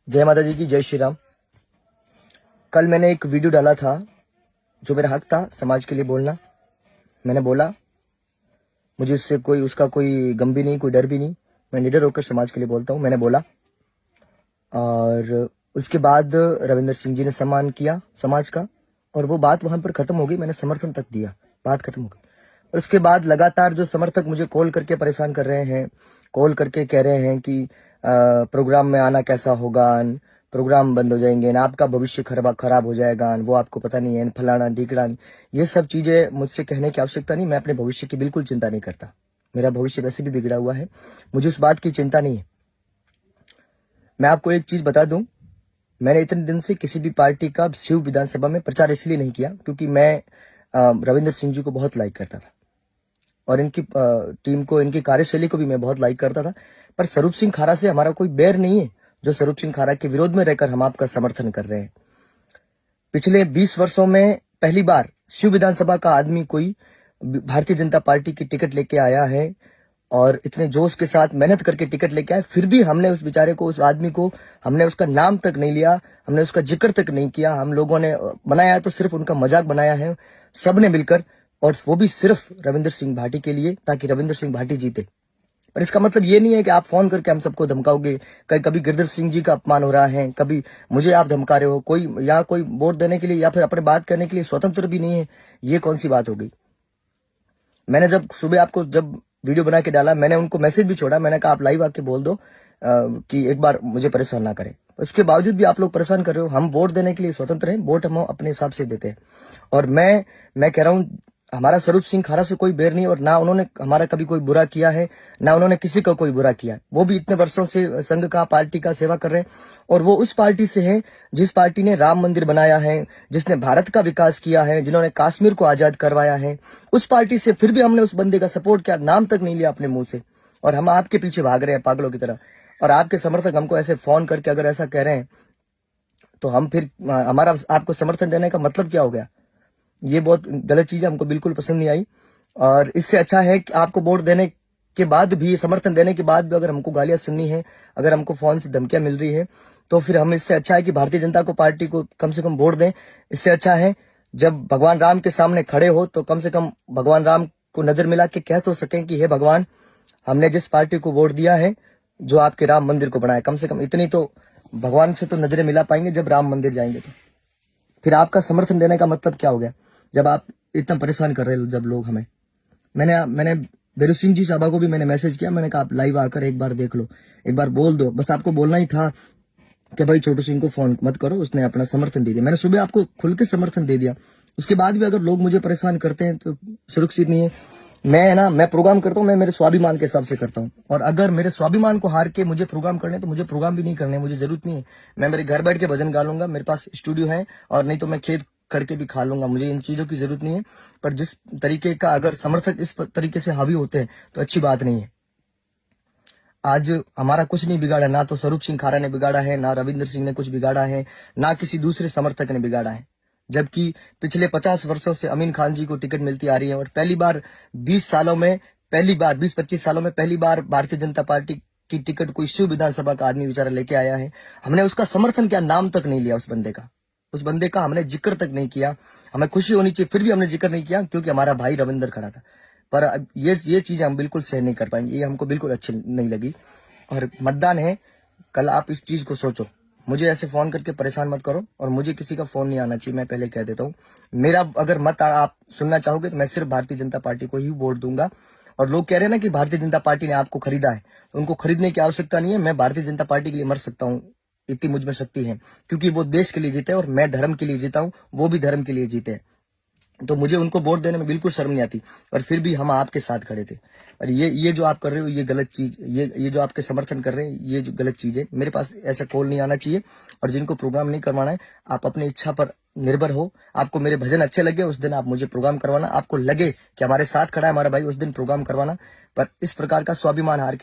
जय माता जी की, जय श्री राम। कल मैंने एक वीडियो डाला था जो मेरा हक था समाज के लिए बोलना। मैंने बोला, मुझे उससे उसका कोई गम भी नहीं, कोई डर भी नहीं। मैं निडर होकर समाज के लिए बोलता हूँ। मैंने बोला और उसके बाद रविंद्र सिंह जी ने सम्मान किया समाज का और वो बात वहां पर खत्म हो गई। मैंने समर्थन तक दिया, बात खत्म हो गई। और उसके बाद लगातार जो समर्थक मुझे कॉल करके परेशान कर रहे हैं, कॉल करके कह रहे हैं कि प्रोग्राम में आना कैसा होगा, प्रोग्राम बंद हो जाएंगे, आपका भविष्य खराब हो जाएगा, वो आपको पता नहीं है, फलाना ढीकड़ा। ये सब चीजें मुझसे कहने की आवश्यकता नहीं। मैं अपने भविष्य की बिल्कुल चिंता नहीं करता। मेरा भविष्य वैसे भी बिगड़ा हुआ है, मुझे उस बात की चिंता नहीं है। मैं आपको एक चीज बता दूं, मैंने इतने दिन से किसी भी पार्टी का शिव विधानसभा में प्रचार इसलिए नहीं किया क्योंकि मैं रविंद्र सिंह जी को बहुत लाइक करता था और इनकी टीम को, इनकी कार्यशैली को भी मैं बहुत लाइक करता था। पर स्वरूप सिंह खारा से हमारा कोई बैर नहीं है जो स्वरूप सिंह खारा के विरोध में रहकर हम आपका समर्थन कर रहे हैं। पिछले 20 वर्षों में पहली बार शिव विधानसभा का आदमी कोई भारतीय जनता पार्टी की टिकट लेके आया है और इतने जोश के साथ मेहनत करके टिकट लेके आए। फिर भी हमने उस बेचारे को, उस आदमी को, हमने उसका नाम तक नहीं लिया, हमने उसका जिक्र तक नहीं किया। हम लोगों ने बनाया तो सिर्फ उनका मजाक बनाया है सबने मिलकर, और वो भी सिर्फ रविंद्र सिंह भाटी के लिए, ताकि रविंद्र सिंह भाटी जीते। पर इसका मतलब ये नहीं है कि आप फोन करके हम सबको धमकाओगे। कभी गिरधर सिंह जी का अपमान हो रहा है, कभी मुझे आप धमका रहे हो। कोई वोट देने के लिए या फिर अपने बात करने के लिए स्वतंत्र भी नहीं है। ये कौन सी बात हो गई। मैंने जब सुबह आपको जब वीडियो बना के डाला, मैंने उनको मैसेज भी छोड़ा। मैंने कहा आप लाइव आके बोल दो कि एक बार मुझे परेशान ना करें। उसके बावजूद भी आप लोग परेशान कर रहे हो। हम वोट देने के लिए स्वतंत्र हैं, वोट हम अपने हिसाब से देते हैं। और मैं कह रहा हूं, हमारा स्वरूप सिंह खारा से कोई बैर नहीं और ना उन्होंने हमारा कभी कोई बुरा किया है, ना उन्होंने किसी का कोई बुरा किया। वो भी इतने वर्षों से संघ का, पार्टी का सेवा कर रहे हैं और वो उस पार्टी से है जिस पार्टी ने राम मंदिर बनाया है, जिसने भारत का विकास किया है, जिन्होंने कश्मीर को आजाद करवाया है। उस पार्टी से फिर भी हमने उस बंदे का सपोर्ट किया, नाम तक नहीं लिया अपने मुंह से, और हम आपके पीछे भाग रहे हैं पागलों की तरह। और आपके समर्थक हमको ऐसे फोन करके अगर ऐसा कह रहे हैं तो हम फिर हमारा आपको समर्थन देने का मतलब क्या हो गया। ये बहुत गलत चीज है, हमको बिल्कुल पसंद नहीं आई। और इससे अच्छा है कि आपको वोट देने के बाद भी, समर्थन देने के बाद भी अगर हमको गालियां सुननी है, अगर हमको फोन से धमकियां मिल रही है, तो फिर हम, इससे अच्छा है कि भारतीय जनता को, पार्टी को कम से कम वोट दें। इससे अच्छा है जब भगवान राम के सामने खड़े हो तो कम से कम भगवान राम को नजर मिला के कह तो सकें कि हे भगवान, हमने जिस पार्टी को वोट दिया है, जो आपके राम मंदिर को बनाया, कम से कम इतनी तो भगवान से तो नजरें मिला पाएंगे जब राम मंदिर जाएंगे। तो फिर आपका समर्थन देने का मतलब क्या हो गया जब आप इतना परेशान कर रहे हो जब लोग हमें। मैंने बेरू सिंह जी साहबा को भी मैंने मैसेज किया। मैंने कहा आप लाइव आकर एक बार देख लो, एक बार बोल दो। बस आपको बोलना ही था कि भाई छोटू सिंह को फोन मत करो, उसने अपना समर्थन दे दिया। मैंने सुबह आपको खुल के समर्थन दे दिया। उसके बाद भी अगर लोग मुझे परेशान करते हैं तो सुरक्षित नहीं है। मैं प्रोग्राम करता हूँ, मैं मेरे स्वाभिमान के हिसाब से करता हूँ। और अगर मेरे स्वाभिमान को हार के मुझे प्रोग्राम करने तो मुझे प्रोग्राम भी नहीं करने, मुझे जरूरत नहीं है। मैं मेरे घर बैठ के भजन गा लूंगा, मेरे पास स्टूडियो है, और नहीं तो मैं खेत करके भी खा लूंगा। मुझे इन चीजों की जरूरत नहीं है। पर जिस तरीके का अगर समर्थक इस तरीके से हावी होते हैं तो अच्छी बात नहीं है। आज हमारा कुछ नहीं बिगाड़ा, ना तो स्वरूप सिंह खारा ने बिगाड़ा है, ना रविंद्र सिंह ने कुछ बिगाड़ा है, ना किसी दूसरे समर्थक ने बिगाड़ा है। जबकि पिछले 50 वर्षों से अमीन खान जी को टिकट मिलती आ रही है और पहली बार 20 सालों में, 20-25 सालों में पहली बार भारतीय जनता पार्टी की टिकट कोई शिव विधानसभा का आदमी बेचारा लेके आया है। हमने उसका समर्थन किया, नाम तक नहीं लिया उस बंदे का हमने जिक्र तक नहीं किया। हमें खुशी होनी चाहिए, फिर भी हमने जिक्र नहीं किया क्योंकि हमारा भाई रविंद्र खड़ा था। पर अब ये चीजें हम बिल्कुल सहन नहीं कर पाएंगे, ये हमको बिल्कुल अच्छी नहीं लगी। और मतदान है कल, आप इस चीज को सोचो। मुझे ऐसे फोन करके परेशान मत करो और मुझे किसी का फोन नहीं आना चाहिए, मैं पहले कह देता हूँ। मेरा अगर मत आप सुनना चाहोगे तो मैं सिर्फ भारतीय जनता पार्टी को ही वोट दूंगा। और लोग कह रहे हैं ना कि भारतीय जनता पार्टी ने आपको खरीदा है, तो उनको खरीदने की आवश्यकता नहीं है। मैं भारतीय जनता पार्टी के लिए मर सकता हूँ, इतनी मुझ में शक्ति है, क्योंकि वो देश के लिए जीते और मैं धर्म के लिए जीता हूँ, वो भी धर्म के लिए जीते हैं। तो मुझे उनको वोट देने में बिल्कुल शर्म नहीं आती। और फिर भी हम आपके साथ खड़े थे। और ये जो आप कर रहे हो, ये गलत चीज, ये जो आपके समर्थन कर रहे हैं, ये जो गलत चीज है। मेरे पास ऐसा कॉल नहीं आना चाहिए। और जिनको प्रोग्राम नहीं करवाना है, आप अपनी इच्छा पर निर्भर हो। आपको मेरे भजन अच्छे लगे उस दिन आप मुझे प्रोग्राम करवाना, आपको लगे कि हमारे साथ खड़ा है हमारा भाई, उस दिन प्रोग्राम करवाना। पर इस प्रकार का स्वाभिमान हार के